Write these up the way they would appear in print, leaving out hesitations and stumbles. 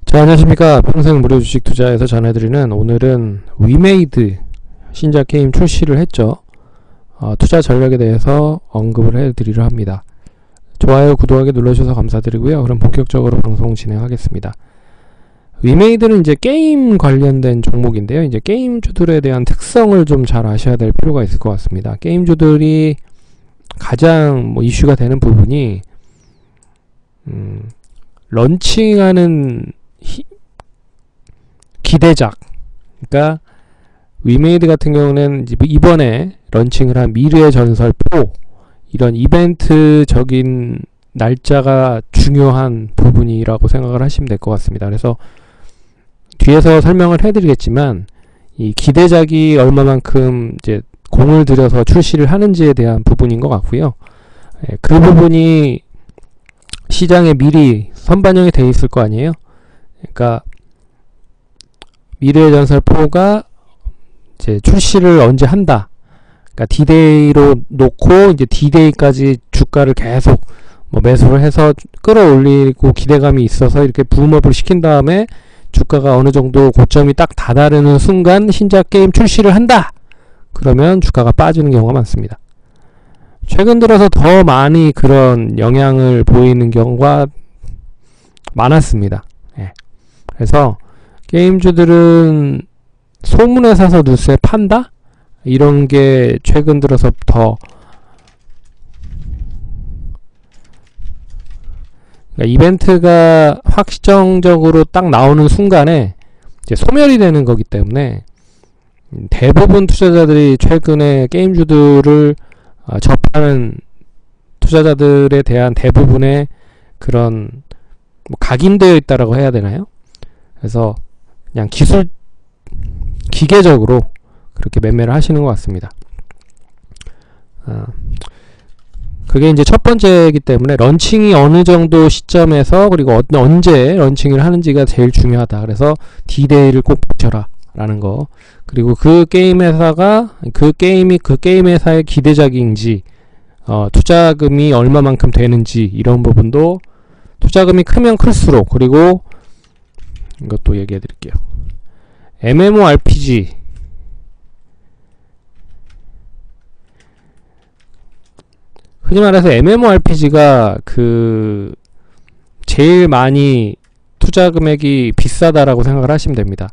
자, 안녕하십니까. 평생 무료 주식 투자에서 전해드리는, 오늘은 위메이드 신작 게임 출시를 했죠. 투자 전략에 대해서 언급을 해드리려 합니다. 좋아요, 구독하기 눌러주셔서 감사드리고요. 그럼 본격적으로 방송 진행하겠습니다. 위메이드는 이제 게임 관련된 종목인데요. 이제 게임주들에 대한 특성을 좀 잘 아셔야 될 필요가 있을 것 같습니다. 게임주들이 가장 이슈가 되는 부분이 런칭하는 기대작. 그러니까 위메이드 같은 경우는 이번에 런칭을 한 미래의 전설 4, 이런 이벤트적인 날짜가 중요한 부분이라고 생각을 하시면 될 것 같습니다. 그래서 뒤에서 설명을 해드리겠지만, 이 기대작이 얼마만큼 이제 공을 들여서 출시를 하는지에 대한 부분인 것 같고요. 그 부분이 시장에 미리 선반영이 되어 있을 거 아니에요. 그러니까 미래의 전설 4가 이제 출시를 언제 한다. 그러니까 D-Day로 놓고 이제 D-Day까지 주가를 계속 매수를 해서 끌어올리고 기대감이 있어서 이렇게 붐업을 시킨 다음에 주가가 어느 정도 고점이 딱 다다르는 순간 신작 게임 출시를 한다. 그러면 주가가 빠지는 경우가 많습니다. 최근 들어서 더 많이 그런 영향을 보이는 경우가 많았습니다. 그래서 게임주들은 소문에 사서 뉴스에 판다? 이런 게 최근 들어서 더 이벤트가 확정적으로 딱 나오는 순간에 이제 소멸이 되는 거기 때문에 대부분 투자자들이 최근에 게임주들을 접하는 투자자들에 대한 대부분의 그런 각인되어 있다라고 해야 되나요? 그래서 그냥 기계적으로 그렇게 매매를 하시는 것 같습니다. 그게 이제 첫 번째이기 때문에 런칭이 어느 정도 시점에서, 그리고 언제 런칭을 하는지가 제일 중요하다. 그래서 D-Day를 꼭 보셔라 라는 거. 그리고 그 게임 회사가 그 게임 회사의 기대작인지, 투자금이 얼마만큼 되는지, 이런 부분도 투자금이 크면 클수록, 그리고 이것도 얘기해 드릴게요. MMORPG, 흔히 말해서 MMORPG가 제일 많이 투자 금액이 비싸다라고 생각을 하시면 됩니다.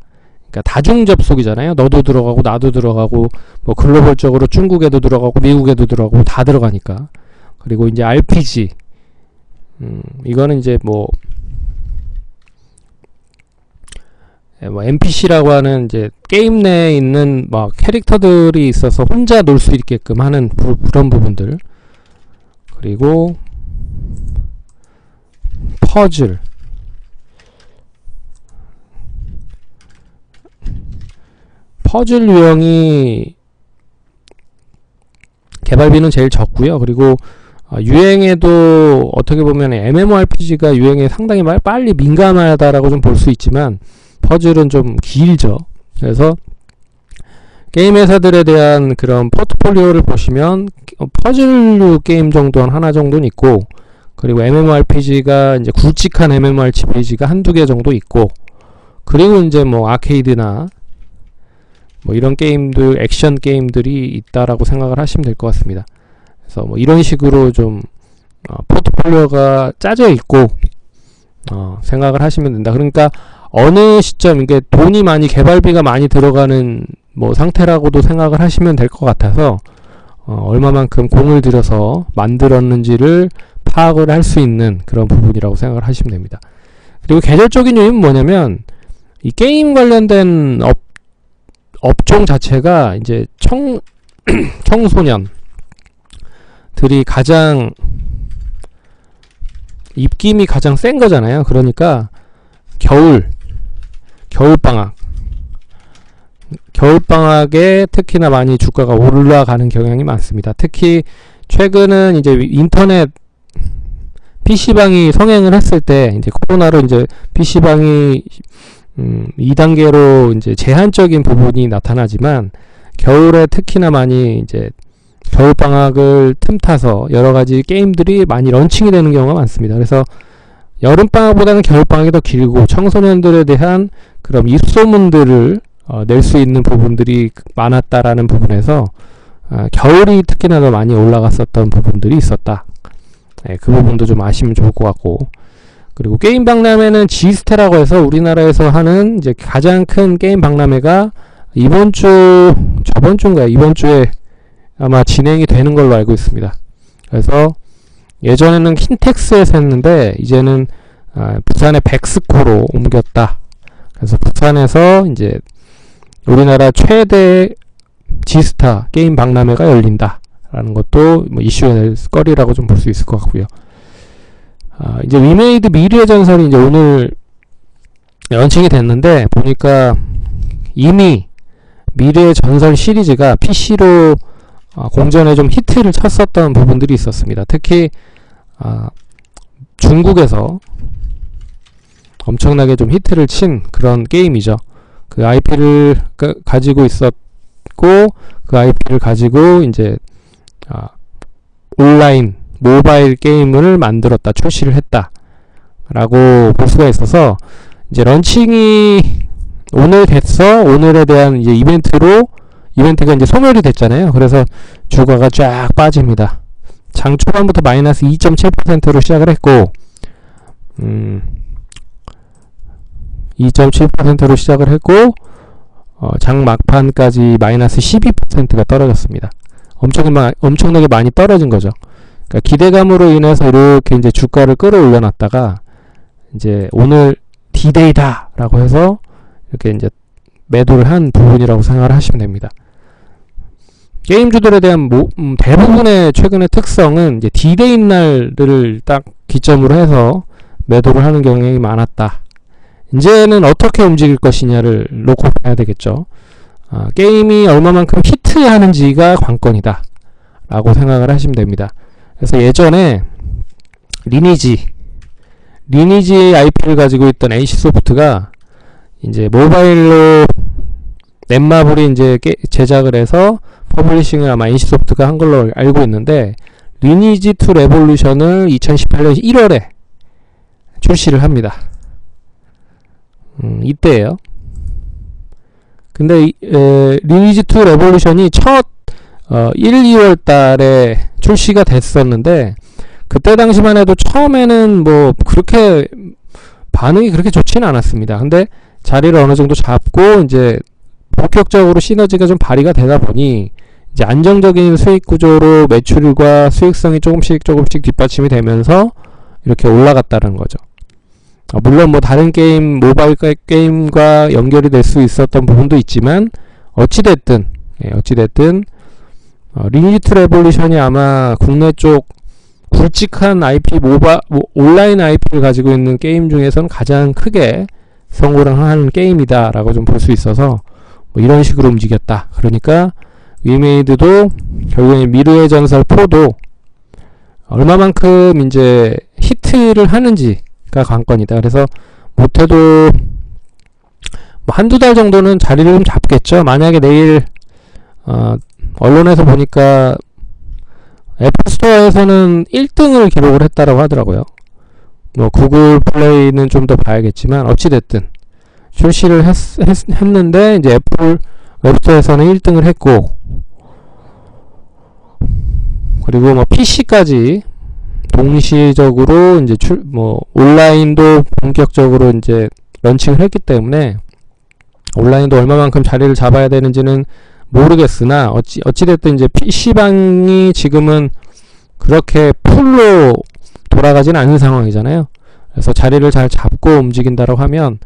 그러니까 다중 접속이잖아요. 너도 들어가고 나도 들어가고 글로벌적으로 중국에도 들어가고 미국에도 들어가고 다 들어가니까. 그리고 이제 RPG, 이거는 이제 NPC라고 하는 이제 게임 내에 있는 캐릭터들이 있어서 혼자 놀 수 있게끔 하는 그런 부분들. 그리고 퍼즐, 퍼즐 유형이 개발비는 제일 적고요. 그리고 유행에도 어떻게 보면 MMORPG가 유행에 상당히 빨리 민감하다라고 좀 볼 수 있지만, 퍼즐은 좀 길죠. 그래서 게임 회사들에 대한 그런 포트폴리오를 보시면 퍼즐류 게임 정도는 하나 정도는 있고, 그리고 MMORPG가 이제 굵직한 MMORPG가 한두 개 정도 있고, 그리고 이제 아케이드나 이런 게임들, 액션 게임들이 있다라고 생각을 하시면 될 것 같습니다. 그래서 이런 식으로 좀 포트폴리오가 짜져 있고 생각을 하시면 된다. 그러니까 어느 시점, 이게 돈이 많이, 개발비가 많이 들어가는 상태라고도 생각을 하시면 될 것 같아서, 얼마만큼 공을 들여서 만들었는지를 파악을 할 수 있는 그런 부분이라고 생각을 하시면 됩니다. 그리고 계절적인 요인은 뭐냐면, 이 게임 관련된 업종 자체가 이제 청소년들이 가장 입김이 가장 센 거잖아요. 그러니까 겨울방학에 특히나 많이 주가가 올라가는 경향이 많습니다. 특히 최근은 이제 인터넷 PC방이 성행을 했을 때, 이제 코로나로 이제 PC방이 2단계로 이제 제한적인 부분이 나타나지만, 겨울에 특히나 많이 이제 겨울방학을 틈타서 여러가지 게임들이 많이 런칭이 되는 경우가 많습니다. 그래서 여름방학보다는 겨울방학이 더 길고 청소년들에 대한 그런 입소문들을 낼 수 있는 부분들이 많았다라는 부분에서 겨울이 특히나 더 많이 올라갔었던 부분들이 있었다. 네, 그 부분도 좀 아시면 좋을 것 같고, 그리고 게임 박람회는 G스테라고 해서 우리나라에서 하는 이제 가장 큰 게임 박람회가 이번 주에 아마 진행이 되는 걸로 알고 있습니다. 그래서 예전에는 킨텍스에서 했는데 이제는 부산의 백스코로 옮겼다. 그래서 부산에서 이제 우리나라 최대 G스타 게임 박람회가 열린다 라는 것도 뭐 이슈가 될 거리라고 좀 볼 수 있을 것 같고요. 이제 위메이드 미래의 전설이 이제 오늘 런칭이 됐는데, 보니까 이미 미래의 전설 시리즈가 PC로 공전에 좀 히트를 쳤었던 부분들이 있었습니다. 특히 중국에서 엄청나게 좀 히트를 친 그런 게임이죠. 그 IP를 가지고 있었고, 그 IP를 가지고 이제 온라인 모바일 게임을 만들었다, 출시를 했다 라고 볼 수가 있어서, 이제 런칭이 오늘 돼서 오늘에 대한 이제 이벤트가 이제 소멸이 됐잖아요. 그래서 주가가 쫙 빠집니다. 장 초반부터 마이너스 2.7%로 시작을 했고, 2.7%로 시작을 했고, 장 막판까지 마이너스 12%가 떨어졌습니다. 엄청나게 많이 떨어진 거죠. 그러니까 기대감으로 인해서 이렇게 이제 주가를 끌어올려 놨다가, 이제 오늘 D-Day다 라고 해서 이렇게 이제 매도를 한 부분이라고 생각을 하시면 됩니다. 게임주들에 대한 대부분의 최근의 특성은 이제 D-Day 날을 딱 기점으로 해서 매도를 하는 경향이 많았다. 이제는 어떻게 움직일 것이냐를 놓고 봐야 되겠죠. 게임이 얼마만큼 히트하는지가 관건이다 라고 생각을 하시면 됩니다. 그래서 예전에 리니지 IP를 가지고 있던 NC소프트가 이제 모바일로 넷마블이 이제 제작을 해서 퍼블리싱을 아마 NC소프트가 한 걸로 알고 있는데, 리니지2 레볼루션을 2018년 1월에 출시를 합니다. 이때예요. 근데 리니지2 레볼루션이 첫 1, 2월 달에 출시가 됐었는데, 그때 당시만 해도 처음에는 뭐 그렇게 반응이 그렇게 좋지는 않았습니다. 근데 자리를 어느 정도 잡고 이제 본격적으로 시너지가 좀 발휘가 되다 보니 이제 안정적인 수익 구조로 매출과 수익성이 조금씩 뒷받침이 되면서 이렇게 올라갔다는 거죠. 물론 뭐 다른 게임, 모바일 게임과 연결이 될 수 있었던 부분도 있지만, 어찌됐든 리니지2 레볼루션이 아마 국내 쪽 굵직한 IP, 온라인 IP를 가지고 있는 게임 중에서는 가장 크게 성공을 하는 게임이다 라고 좀 볼 수 있어서 뭐 이런 식으로 움직였다. 그러니까 위메이드도 결국엔 미르의 전설 4도 얼마만큼 이제 히트를 하는지가 관건이다. 그래서 못해도 뭐 한두 달 정도는 자리를 좀 잡겠죠. 만약에 내일 언론에서 보니까 애플스토어에서는 1등을 기록을 했다라고 하더라고요. 뭐 구글 플레이는 좀 더 봐야겠지만, 어찌됐든 출시를 했는데 이제 애플 앱스토어에서는 1등을 했고, 그리고 뭐 PC까지 동시적으로 이제 온라인도 본격적으로 이제 런칭을 했기 때문에 온라인도 얼마만큼 자리를 잡아야 되는지는 모르겠으나, 어찌됐든 이제 PC방이 지금은 그렇게 풀로 돌아가지는 않은 상황이잖아요. 그래서 자리를 잘 잡고 움직인다고 하면,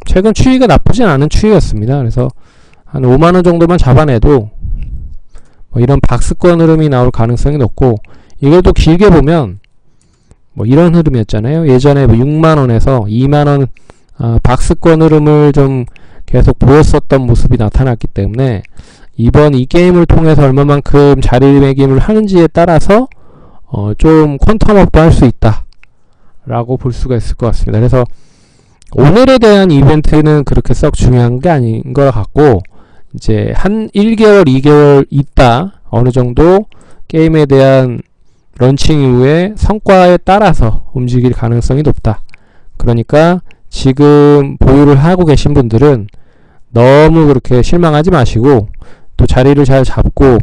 최근 추이가 나쁘진 않은 추이였습니다. 그래서 한 5만원 정도만 잡아내도 뭐 이런 박스권 흐름이 나올 가능성이 높고, 이걸 또 길게 보면 뭐 이런 흐름이었잖아요. 예전에 뭐 6만원에서 2만원 박스권 흐름을 좀 계속 보였었던 모습이 나타났기 때문에, 이번 이 게임을 통해서 얼마만큼 자리매김을 하는지에 따라서 좀 퀀텀업도 할 수 있다 라고 볼 수가 있을 것 같습니다. 그래서 오늘에 대한 이벤트는 그렇게 썩 중요한 게 아닌 것 같고, 이제 한 1개월, 2개월 있다 어느 정도 게임에 대한 런칭 이후에 성과에 따라서 움직일 가능성이 높다. 그러니까 지금 보유를 하고 계신 분들은 너무 그렇게 실망하지 마시고 또 자리를 잘 잡고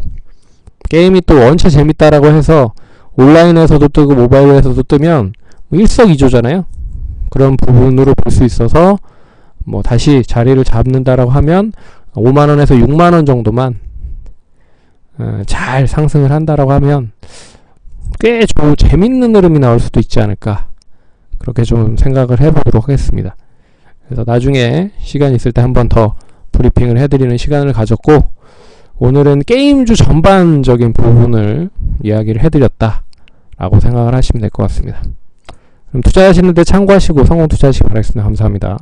게임이 또 원체 재밌다라고 해서 온라인에서도 뜨고 모바일에서도 뜨면 일석이조잖아요. 그런 부분으로 볼 수 있어서 뭐 다시 자리를 잡는다라고 하면 5만원에서 6만원 정도만 잘 상승을 한다라고 하면 꽤 재밌는 흐름이 나올 수도 있지 않을까, 그렇게 좀 생각을 해보도록 하겠습니다. 그래서 나중에 시간 있을 때 한 번 더 브리핑을 해드리는 시간을 가졌고, 오늘은 게임주 전반적인 부분을 이야기를 해드렸다 라고 생각을 하시면 될 것 같습니다. 그럼 투자하시는데 참고하시고 성공 투자하시기 바라겠습니다. 감사합니다.